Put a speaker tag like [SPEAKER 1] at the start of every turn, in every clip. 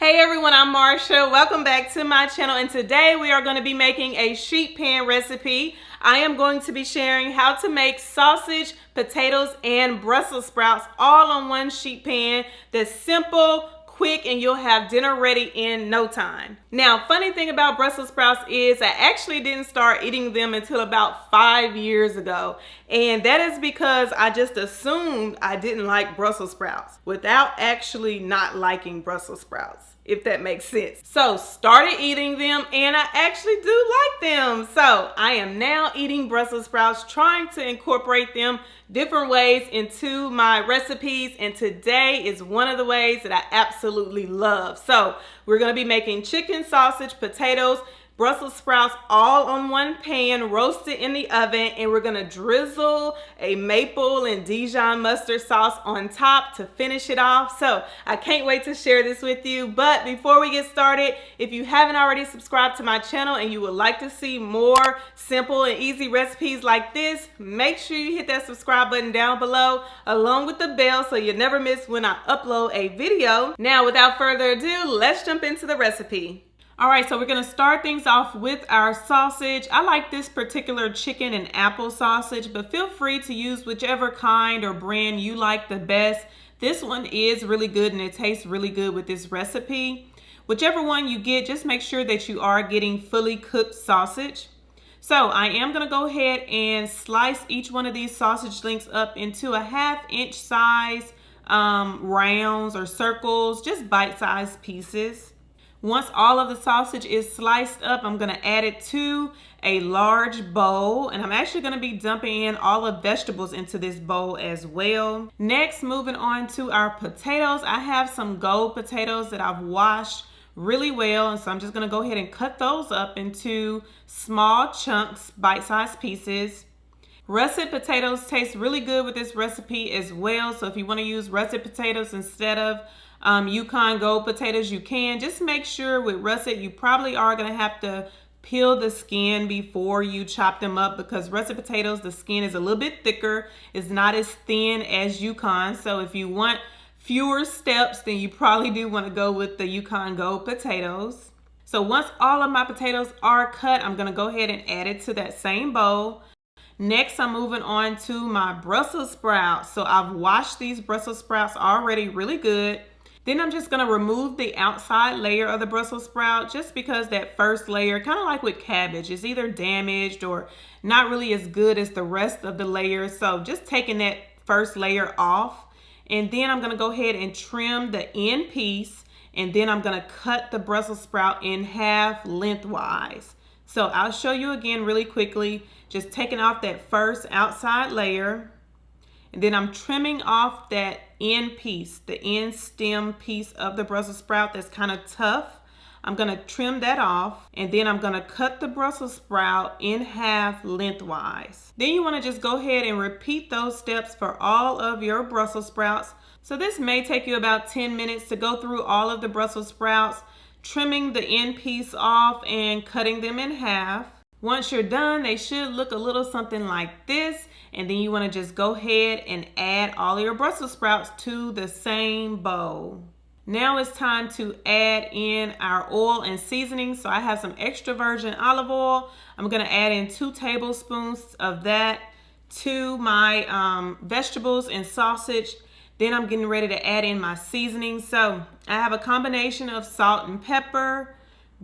[SPEAKER 1] Hey everyone, I'm Marsha. Welcome back to my channel, and today we are going to be making a sheet pan recipe. I am going to be sharing how to make sausage, potatoes, and Brussels sprouts all on one sheet pan that's simple, quick, and you'll have dinner ready in no time. Now, funny thing about Brussels sprouts is I actually didn't start eating them until about 5 years ago. And that is because I just assumed I didn't like Brussels sprouts without actually not liking Brussels sprouts, if that makes sense. So started eating them and I actually do like them. So I am now eating Brussels sprouts, trying to incorporate them different ways into my recipes, and today is one of the ways that I absolutely love. So we're going to be making chicken, sausage, potatoes, Brussels sprouts all on one pan, roasted in the oven, and we're gonna drizzle a maple and Dijon mustard sauce on top to finish it off. So I can't wait to share this with you. But before we get started, if you haven't already subscribed to my channel and you would like to see more simple and easy recipes like this, make sure you hit that subscribe button down below along with the bell so you never miss when I upload a video. Now, without further ado, let's jump into the recipe. All right, so we're gonna start things off with our sausage. I like this particular chicken and apple sausage, but feel free to use whichever kind or brand you like the best. This one is really good and it tastes really good with this recipe. Whichever one you get, just make sure that you are getting fully cooked sausage. So I am gonna go ahead and slice each one of these sausage links up into a 1/2 inch size rounds or circles, just bite-sized pieces. Once all of the sausage is sliced up, I'm gonna add it to a large bowl, and I'm actually gonna be dumping in all the vegetables into this bowl as well. Next, moving on to our potatoes. I have some gold potatoes that I've washed really well, and so I'm just gonna go ahead and cut those up into small chunks, bite-sized pieces. Russet potatoes taste really good with this recipe as well, so if you wanna use russet potatoes instead of Yukon Gold potatoes, you can. Just make sure with russet you probably are going to have to peel the skin before you chop them up, because russet potatoes, the skin is a little bit thicker. It's not as thin as Yukon, so if you want fewer steps, then you probably do want to go with the Yukon Gold potatoes. So once all of my potatoes are cut, I'm going to go ahead and add it to that same bowl. Next, I'm moving on to my Brussels sprouts. So I've washed these Brussels sprouts already really good. Then I'm just going to remove the outside layer of the Brussels sprout, just because that first layer, kind of like with cabbage, is either damaged or not really as good as the rest of the layers. So just taking that first layer off. And then I'm going to go ahead and trim the end piece. And then I'm going to cut the Brussels sprout in half lengthwise. So I'll show you again really quickly, just taking off that first outside layer. And then I'm trimming off that end piece, the end stem piece of the Brussels sprout that's kind of tough. I'm going to trim that off, and then I'm going to cut the Brussels sprout in half lengthwise. Then you want to just go ahead and repeat those steps for all of your Brussels sprouts. So this may take you about 10 minutes to go through all of the Brussels sprouts, trimming the end piece off and cutting them in half. Once you're done, they should look a little something like this, and then you want to just go ahead and add all your Brussels sprouts to the same bowl. Now it's time to add in our oil and seasoning. So I have some extra virgin olive oil. I'm going to add in 2 tablespoons of that to my vegetables and sausage. Then I'm getting ready to add in my seasoning. So I have a combination of salt and pepper,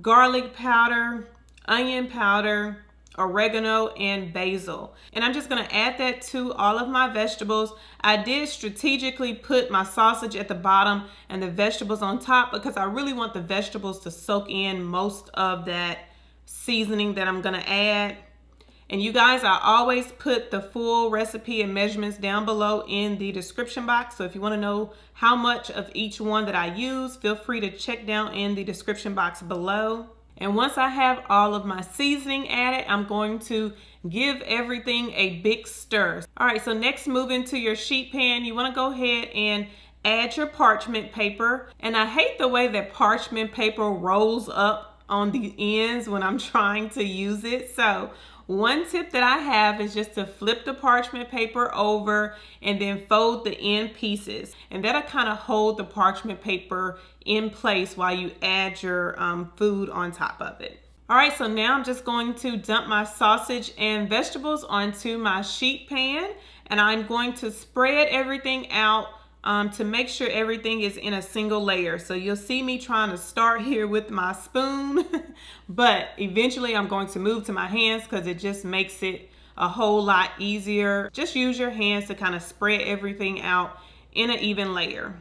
[SPEAKER 1] garlic powder, onion powder, oregano, and basil. And I'm just going to add that to all of my vegetables. I did strategically put my sausage at the bottom and the vegetables on top, because I really want the vegetables to soak in most of that seasoning that I'm going to add. And you guys, I always put the full recipe and measurements down below in the description box. So if you want to know how much of each one that I use, feel free to check down in the description box below. And once I have all of my seasoning added, I'm going to give everything a big stir. All right, so next, move into your sheet pan. You want to go ahead and add your parchment paper. And I hate the way that parchment paper rolls up on the ends when I'm trying to use it. So one tip that I have is just to flip the parchment paper over and then fold the end pieces. And that'll kind of hold the parchment paper in place while you add your food on top of it. All right, so now I'm just going to dump my sausage and vegetables onto my sheet pan, and I'm going to spread everything out to make sure everything is in a single layer. So you'll see me trying to start here with my spoon, but eventually I'm going to move to my hands because it just makes it a whole lot easier. Just use your hands to kind of spread everything out in an even layer.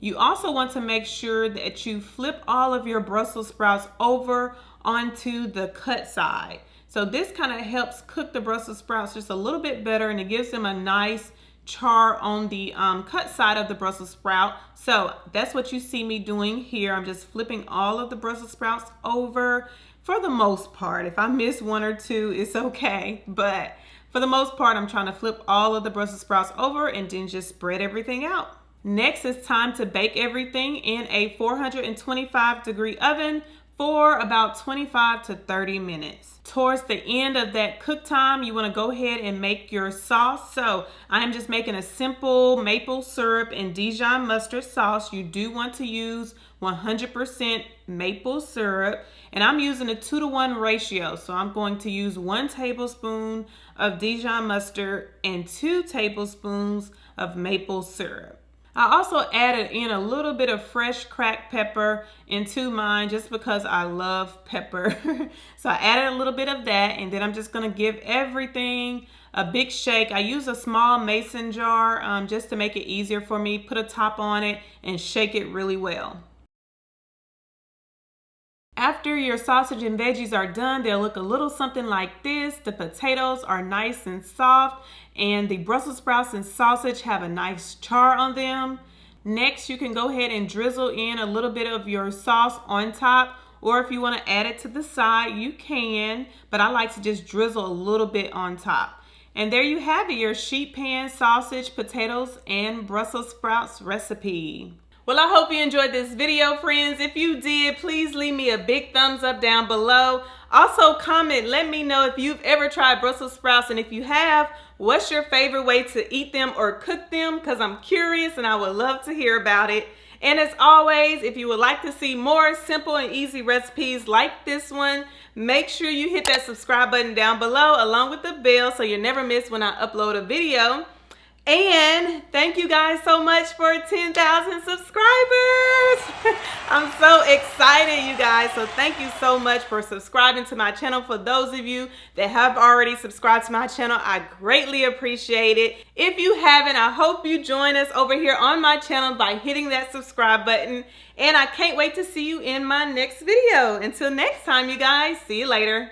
[SPEAKER 1] You also want to make sure that you flip all of your Brussels sprouts over onto the cut side. So this kind of helps cook the Brussels sprouts just a little bit better, and it gives them a nice char on the cut side of the Brussels sprout. So that's what you see me doing here. I'm just flipping all of the Brussels sprouts over for the most part. If I miss one or two, it's okay. But for the most part, I'm trying to flip all of the Brussels sprouts over and then just spread everything out. Next, it's time to bake everything in a 425-degree oven for about 25 to 30 minutes. Towards the end of that cook time, you want to go ahead and make your sauce. So I am just making a simple maple syrup and Dijon mustard sauce. You do want to use 100% maple syrup, and I'm using a 2-to-1 ratio. So I'm going to use 1 tablespoon of Dijon mustard and 2 tablespoons of maple syrup. I also added in a little bit of fresh cracked pepper into mine just because I love pepper. So I added a little bit of that, and then I'm just going to give everything a big shake. I use a small mason jar just to make it easier for me. Put a top on it and shake it really well. After your sausage and veggies are done, they'll look a little something like this. The potatoes are nice and soft, and the Brussels sprouts and sausage have a nice char on them. Next, you can go ahead and drizzle in a little bit of your sauce on top, or if you want to add it to the side, you can, but I like to just drizzle a little bit on top. And there you have it, your sheet pan sausage, potatoes, and Brussels sprouts recipe. Well, I hope you enjoyed this video, friends. If you did, please leave me a big thumbs up down below. Also, comment, let me know if you've ever tried Brussels sprouts, and if you have, what's your favorite way to eat them or cook them? Because I'm curious and I would love to hear about it. And as always, if you would like to see more simple and easy recipes like this one, make sure you hit that subscribe button down below along with the bell so you never miss when I upload a video. And thank you guys so much for 10,000 subscribers. I'm so excited, you guys. So thank you so much for subscribing to my channel. For those of you that have already subscribed to my channel, I greatly appreciate it. If you haven't, I hope you join us over here on my channel by hitting that subscribe button. And I can't wait to see you in my next video. Until next time, you guys, see you later.